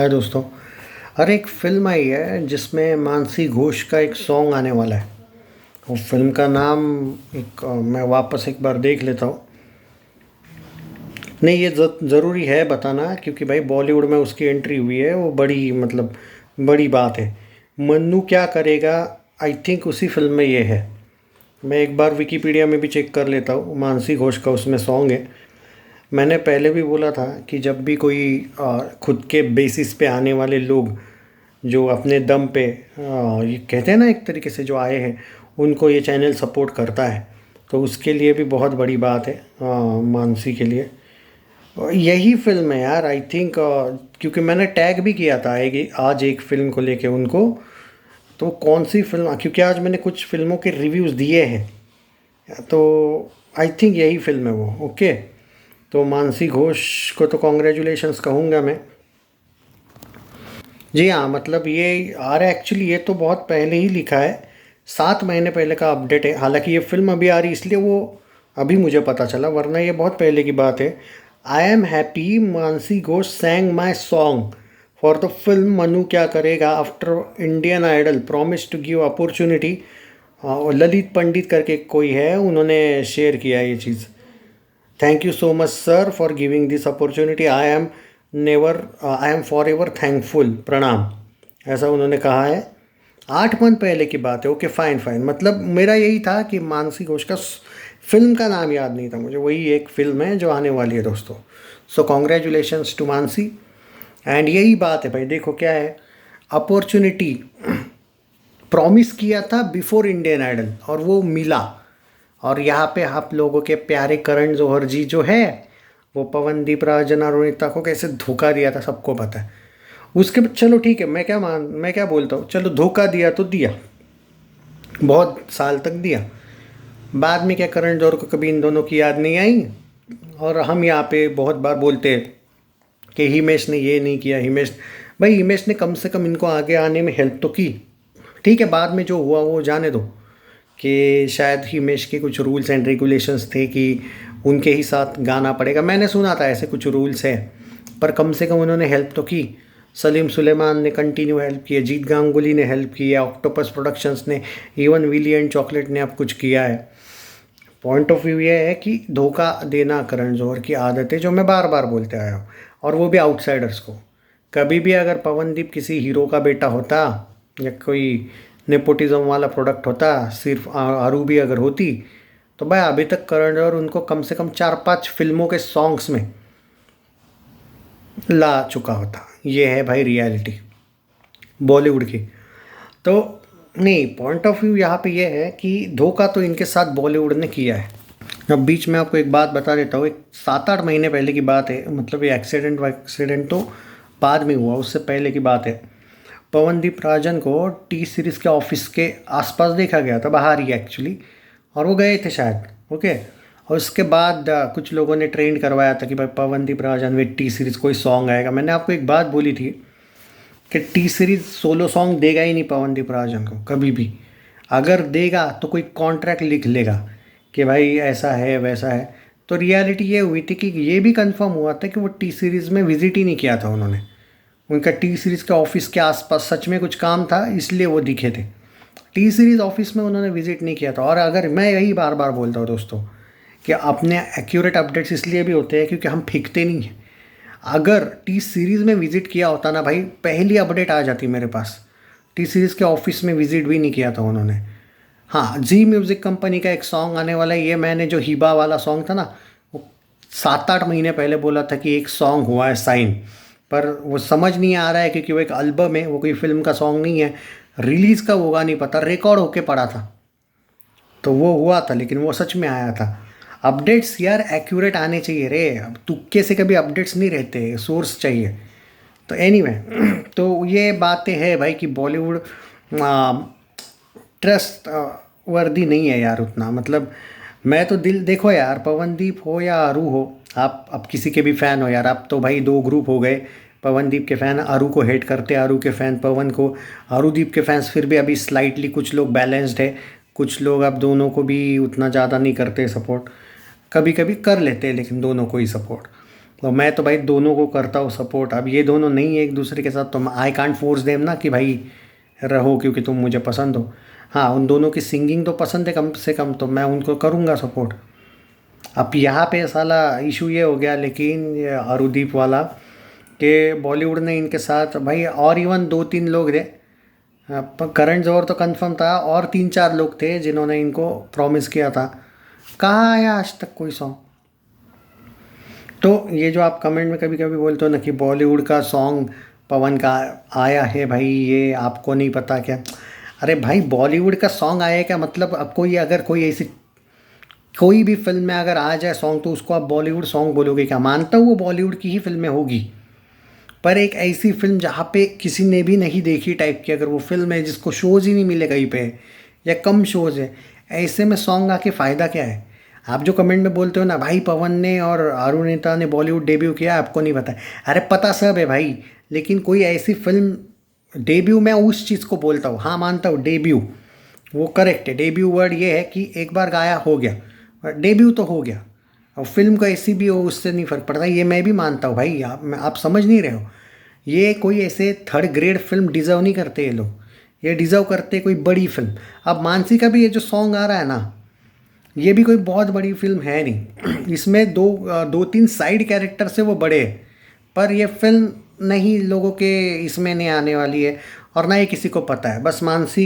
हाय दोस्तों। अरे एक फ़िल्म आई है जिसमें मानसी घोष का एक सॉन्ग आने वाला है। वो फिल्म का नाम मैं वापस एक बार देख लेता हूँ। नहीं, ये ज़रूरी है बताना क्योंकि भाई बॉलीवुड में उसकी एंट्री हुई है, वो बड़ी मतलब बड़ी बात है। मन्नू क्या करेगा, आई थिंक उसी फिल्म में ये है। मैं एक बार विकिपीडिया में भी चेक कर लेता हूँ, मानसी घोष का उसमें सॉन्ग है। मैंने पहले भी बोला था कि जब भी कोई खुद के बेसिस पे आने वाले लोग जो अपने दम पे ये कहते हैं ना, एक तरीके से जो आए हैं उनको ये चैनल सपोर्ट करता है, तो उसके लिए भी बहुत बड़ी बात है मानसी के लिए। और यही फिल्म है यार, आई थिंक, क्योंकि मैंने टैग भी किया था आज एक फ़िल्म को लेके उनको। तो कौन सी फिल्म, क्योंकि आज मैंने कुछ फिल्मों के रिव्यूज़ दिए हैं, तो आई थिंक यही फिल्म है वो। ओके, तो मानसी घोष को तो कॉन्ग्रेचुलेशंस कहूँगा मैं। जी हाँ, मतलब ये आ रहा है एक्चुअली, ये तो बहुत पहले ही लिखा है, 7 महीने पहले का अपडेट है। हालांकि ये फिल्म अभी आ रही इसलिए वो अभी मुझे पता चला, वरना ये बहुत पहले की बात है। I am happy Mansi Ghosh sang my song for the film Manu Kya Karega after Indian Idol promise to give opportunity. और ललित पंडित करके कोई है, उन्होंने शेयर किया ये चीज़। Thank you so much sir for giving this opportunity. I am forever thankful, प्रणाम, ऐसा उन्होंने कहा है। 8 मंथ पहले की बात है। ओके, फाइन फाइन, मतलब मेरा यही था कि मानसी घोष का फिल्म का नाम याद नहीं था मुझे। वही एक फिल्म है जो आने वाली है दोस्तों। So congratulations to Mansi. And यही बात है भाई, देखो क्या है, अपॉर्चुनिटी प्रॉमिस किया था बिफोर इंडियन आइडल और वो मिला। और यहाँ पे आप लोगों के प्यारे करण जौहर जी जो है, वो पवनदीप राजन और अरुणिता को कैसे धोखा दिया था सबको पता है। उसके बाद चलो ठीक है, मैं क्या बोलता हूँ, चलो धोखा दिया तो दिया, बहुत साल तक दिया। बाद में क्या करण जौहर को कभी इन दोनों की याद नहीं आई। और हम यहाँ पे बहुत बार बोलते हैं कि हिमेश ने ये नहीं किया, हिमेश, भाई हिमेश ने कम से कम इनको आगे आने में हेल्प तो की। ठीक है, बाद में जो हुआ वो जाने दो, कि शायद हिमेश के कुछ रूल्स एंड रेगुलेशंस थे कि उनके ही साथ गाना पड़ेगा, मैंने सुना था ऐसे कुछ रूल्स हैं। पर कम से कम उन्होंने हेल्प तो की। सलीम सुलेमान ने कंटिन्यू हेल्प की है, जीत गांगुली ने हेल्प की है, ऑक्टोपस प्रोडक्शंस ने, इवन विली एंड चॉकलेट ने अब कुछ किया है। पॉइंट ऑफ व्यू ये है कि धोखा देना करण जौहर की आदत है, जो मैं बार बार बोलते आया हूँ, और वो भी आउटसाइडर्स को। कभी भी अगर पवनदीप किसी हीरो का बेटा होता या कोई नेपोटिज्म वाला प्रोडक्ट होता, सिर्फ आरू भी अगर होती, तो भाई अभी तक करण जौहर उनको कम से कम 4-5 फिल्मों के सॉन्ग्स में ला चुका होता। ये है भाई रियलिटी बॉलीवुड की। तो नहीं, पॉइंट ऑफ व्यू यहाँ पे ये है कि धोखा तो इनके साथ बॉलीवुड ने किया है। अब बीच में आपको एक बात बता देता हूँ, एक 7-8 महीने पहले की बात है, मतलब ये एक्सीडेंट तो बाद में हुआ, उससे पहले की बात है। पवनदीप राजन को टी सीरीज़ के ऑफिस के आसपास देखा गया था, बाहर ही एक्चुअली, और वो गए थे शायद। ओके, और उसके बाद कुछ लोगों ने ट्रेंड करवाया था कि भाई Pawandeep Rajan with T series कोई सॉन्ग आएगा। मैंने आपको एक बात बोली थी कि टी सीरीज़ सोलो सॉन्ग देगा ही नहीं पवनदीप राजन को कभी भी। अगर देगा तो कोई कॉन्ट्रैक्ट लिख लेगा कि भाई ऐसा है वैसा है। तो रियलिटी ये हुई थी कि ये भी कंफर्म हुआ था कि वो टी सीरीज़ में विज़िट ही नहीं किया था उन्होंने। उनका टी सीरीज़ के ऑफिस के आसपास सच में कुछ काम था, इसलिए वो दिखे थे। टी सीरीज़ ऑफिस में उन्होंने विज़िट नहीं किया था। और अगर मैं यही बार बार बोलता हूँ दोस्तों कि अपने एक्यूरेट अपडेट्स इसलिए भी होते हैं क्योंकि हम फेंकते नहीं हैं। अगर टी सीरीज़ में विज़िट किया होता ना भाई, पहली अपडेट आ जाती मेरे पास। टी सीरीज़ के ऑफिस में विज़िट भी नहीं किया था उन्होंने। हाँ, जी म्यूज़िक कंपनी का एक सॉन्ग आने वाला है, ये मैंने जो हिबा वाला सॉन्ग था ना, वो 7-8 महीने पहले बोला था कि एक सॉन्ग हुआ है साइन। पर वो समझ नहीं आ रहा है क्योंकि वो एक एल्बम है, वो कोई फिल्म का सॉन्ग नहीं है। रिलीज़ कब होगा नहीं पता, रिकॉर्ड होके पड़ा था तो वो हुआ था, लेकिन वो सच में आया था। अपडेट्स यार एक्यूरेट आने चाहिए रे, अब तुक्के से कभी अपडेट्स नहीं रहते, सोर्स चाहिए। तो एनीवे तो ये बातें हैं भाई कि बॉलीवुड ट्रस्ट वर्दी नहीं है यार उतना। मतलब मैं तो दिल, देखो यार, पवनदीप हो या आरू हो, आप अब किसी के भी फ़ैन हो यार, आप तो भाई दो ग्रुप हो गए। पवनदीप के फ़ैन आरू को हेट करते, आरू के फ़ैन पवन को। आरूदीप के फैंस फिर भी अभी स्लाइटली कुछ लोग बैलेंस्ड है, कुछ लोग अब दोनों को भी उतना ज़्यादा नहीं करते सपोर्ट, कभी कभी कर लेते हैं लेकिन दोनों को ही सपोर्ट। और मैं तो भाई दोनों को करता हूँ सपोर्ट। अब ये दोनों नहीं है एक दूसरे के साथ तो आई कांट फोर्स देम ना कि भाई रहो क्योंकि तुम मुझे पसंद हो। हाँ, उन दोनों की सिंगिंग तो पसंद है कम से कम, तो मैं उनको करूँगा सपोर्ट। अब यहाँ पे साला इशू ये हो गया लेकिन ये अरुदीप वाला, कि बॉलीवुड ने इनके साथ भाई, और इवन दो तीन लोग थे, पर करण जौहर तो कंफर्म था, और तीन चार लोग थे जिन्होंने इनको प्रॉमिस किया था। कहाँ आया आज तक कोई सॉन्ग? तो ये जो आप कमेंट में कभी कभी बोलते हो ना कि बॉलीवुड का सॉन्ग पवन का आया है, भाई ये आपको नहीं पता क्या? अरे भाई, बॉलीवुड का सॉन्ग आया है क्या मतलब? अब कोई अगर कोई ऐसी कोई भी फिल्म में अगर आ जाए सॉन्ग तो उसको आप बॉलीवुड सॉन्ग बोलोगे क्या? मानता हूँ वो बॉलीवुड की ही फिल्में होगी, पर एक ऐसी फिल्म जहाँ पे किसी ने भी नहीं देखी टाइप की अगर वो फिल्म है, जिसको शोज़ ही नहीं मिले कहीं पे या कम शोज़ है, ऐसे में सॉन्ग आके फ़ायदा क्या है? आप जो कमेंट में बोलते हो ना भाई पवन ने और अरुणिता ने बॉलीवुड डेब्यू किया आपको नहीं पता है, अरे पता सब है भाई, लेकिन कोई ऐसी फिल्म डेब्यू, मैं उस चीज़ को बोलता हूँ। हाँ मानता हूँ डेब्यू वो करेक्ट है, डेब्यू वर्ड ये है कि एक बार गाया हो गया, डेब्यू तो हो गया। और फिल्म को ऐसी भी हो उससे नहीं फ़र्क पड़ता, ये मैं भी मानता हूँ भाई। आप समझ नहीं रहे हो, ये कोई ऐसे थर्ड ग्रेड फिल्म डिज़र्व नहीं करते ये लोग, ये डिज़र्व करते कोई बड़ी फिल्म। अब मानसी का भी ये जो सॉन्ग आ रहा है ना, ये भी कोई बहुत बड़ी फिल्म है नहीं इसमें दो तीन साइड कैरेक्टर से वो बड़े हैं, पर ये फिल्म नहीं लोगों के इसमें नहीं आने वाली है, और ना ही किसी को पता है। बस मानसी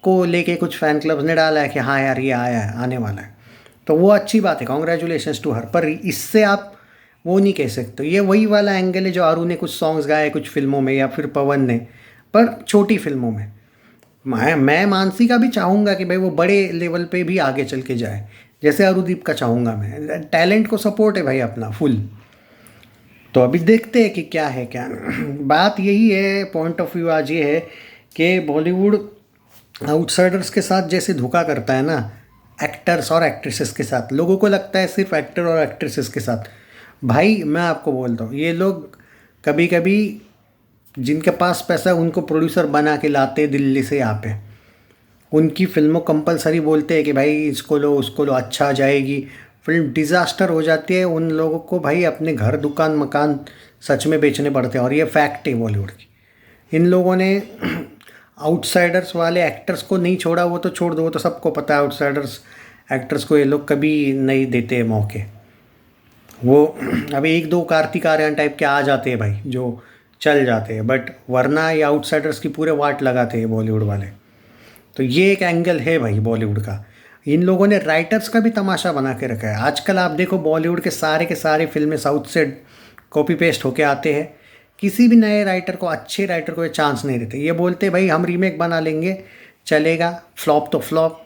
को लेके कुछ फ़ैन क्लब्स ने डाला है कि हाँ यार ये आया है, आने वाला है, तो वो अच्छी बात है, कॉन्ग्रेचुलेशंस टू हर। पर इससे आप वो नहीं कह सकते, ये वही वाला एंगल है जो अरु ने कुछ सॉन्ग्स गाए कुछ फिल्मों में, या फिर पवन ने, पर छोटी फिल्मों में। मैं मानसी का भी चाहूँगा कि भाई वो बड़े लेवल पे भी आगे चल के जाए, जैसे अरुदीप का चाहूँगा मैं। टैलेंट को सपोर्ट है भाई अपना फुल। तो अभी देखते हैं कि क्या है क्या बात यही है, पॉइंट ऑफ व्यू आज ये है कि बॉलीवुड आउटसाइडर्स के साथ जैसे धोखा करता है ना, एक्टर्स और एक्ट्रेसेस के साथ, लोगों को लगता है सिर्फ एक्टर और एक्ट्रेसेस के साथ। भाई मैं आपको बोलता हूँ, ये लोग कभी कभी जिनके पास पैसा है उनको प्रोड्यूसर बना के लाते हैं दिल्ली से यहाँ पे, उनकी फिल्मों कंपलसरी बोलते हैं कि भाई इसको लो उसको लो, अच्छा जाएगी, फिल्म डिज़ास्टर हो जाती है। उन लोगों को भाई अपने घर दुकान मकान सच में बेचने पड़ते हैं, और ये फैक्ट है बॉलीवुड की। इन लोगों ने आउटसाइडर्स वाले एक्टर्स को नहीं छोड़ा, वो तो छोड़ दो, वो तो सबको पता है आउटसाइडर्स एक्टर्स को ये लोग कभी नहीं देते मौके। वो अब एक दो कार्तिक आर्यन टाइप के आ जाते हैं भाई जो चल जाते हैं, बट वरना ये आउटसाइडर्स की पूरे वाट लगाते हैं बॉलीवुड वाले। तो ये एक एंगल है भाई बॉलीवुड का। इन लोगों ने राइटर्स का भी तमाशा बना के रखा है। आजकल आप देखो बॉलीवुड के सारे फिल्में साउथ से कॉपी पेस्ट होके आते हैं, किसी भी नए राइटर को, अच्छे राइटर को ये चांस नहीं देते। ये बोलते भाई हम रीमेक बना लेंगे, चलेगा, फ्लॉप तो फ्लॉप।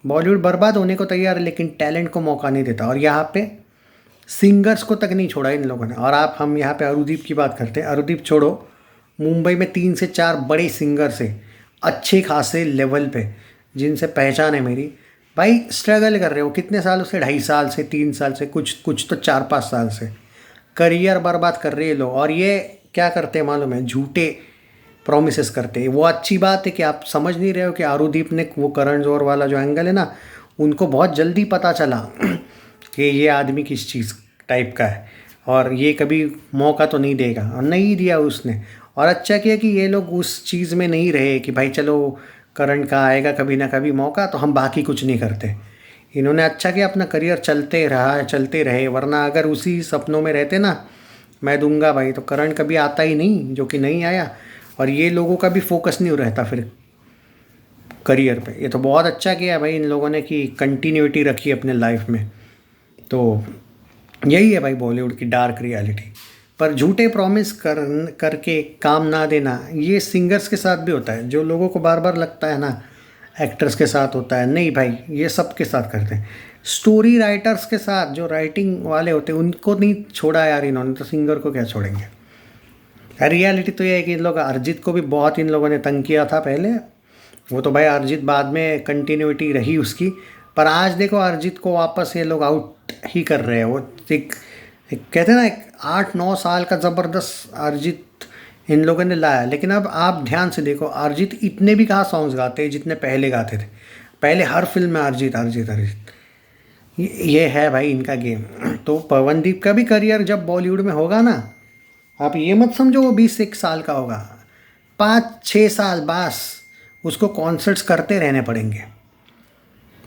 बॉलीवुड बर्बाद होने को तैयार है लेकिन टैलेंट को मौका नहीं देता, और यहाँ पे सिंगर्स को तक नहीं छोड़ा इन लोगों ने। और आप हम यहाँ पे अरुदीप की बात करते हैं, अरुदीप छोड़ो, मुंबई में 3 से 4 बड़े सिंगर्स हैं अच्छे खासे लेवल पे, जिनसे पहचान है मेरी। भाई स्ट्रगल कर रहे हो कितने सालों से, 2.5 साल से, 3 साल से, कुछ कुछ तो 4-5 साल से करियर बर्बाद कर रहे हैं लोग। और ये क्या करते हैं मालूम है? झूठे प्रोमिसेस करते हैं। वो अच्छी बात है कि आप समझ नहीं रहे हो कि अरुदीप ने वो करण जौहर वाला जो एंगल है ना, उनको बहुत जल्दी पता चला कि ये आदमी किस चीज़ टाइप का है, और ये कभी मौका तो नहीं देगा, और नहीं दिया उसने। और अच्छा किया कि ये लोग उस चीज़ में नहीं रहे कि भाई चलो करण का आएगा कभी ना कभी मौका तो हम बाकी कुछ नहीं करते। इन्होंने अच्छा किया, अपना करियर चलते रहे, वरना अगर उसी सपनों में रहते ना मैं दूंगा भाई, तो करण कभी आता ही नहीं, जो कि नहीं आया, और ये लोगों का भी फोकस नहीं रहता फिर करियर पे। ये तो बहुत अच्छा किया भाई इन लोगों ने कि कंटिन्यूटी रखी अपने लाइफ में। तो यही है भाई बॉलीवुड की डार्क रियलिटी। पर झूठे प्रॉमिस करके काम ना देना, ये सिंगर्स के साथ भी होता है। जो लोगों को बार बार लगता है ना एक्टर्स के साथ होता है, नहीं भाई ये सब के साथ करते हैं। स्टोरी राइटर्स के साथ, जो राइटिंग वाले होते हैं उनको नहीं छोड़ा यार इन्होंने, तो सिंगर को क्या छोड़ेंगे? रियलिटी तो ये है कि इन लोग, अरिजीत को भी बहुत इन लोगों ने तंग किया था पहले, वो तो भाई अरिजीत बाद में कंटिन्यूटी रही उसकी। पर आज देखो अरिजीत को वापस ये लोग आउट ही कर रहे हैं। वो एक कहते हैं ना, एक 8-9 साल का ज़बरदस्त अरिजीत इन लोगों ने लाया। लेकिन अब आप ध्यान से देखो, अरिजीत इतने भी कहाँ सॉन्ग्स गाते हैं जितने पहले गाते थे। पहले हर फिल्म में अरिजीत अरिजीत अरिजीत। ये है भाई इनका गेम। तो पवनदीप का भी करियर जब बॉलीवुड में होगा ना, आप ये मत समझो वो 21 साल का होगा, 5-6 साल बस उसको कॉन्सर्ट्स करते रहने पड़ेंगे।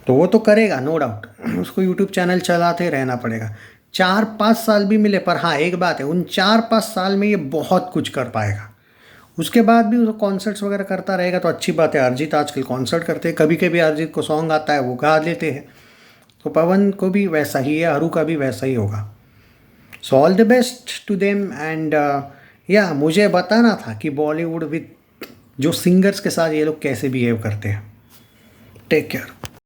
तो वो तो करेगा नो डाउट, उसको यूट्यूब चैनल चलाते रहना पड़ेगा। 4-5 साल भी मिले, पर हाँ एक बात है, उन 4-5 साल में ये बहुत कुछ कर पाएगा। उसके बाद भी वो कॉन्सर्ट्स वगैरह करता रहेगा तो अच्छी बात है। अरिजीत आजकल कॉन्सर्ट करते हैं, कभी कभी अरिजीत को सॉन्ग आता है वो गा लेते हैं। तो पवन को भी वैसा ही है, अरू का भी वैसा ही होगा। So all the best to them. And या मुझे बताना था कि बॉलीवुड विद जो सिंगर्स के साथ ये लोग कैसे बिहेव करते हैं। Take care.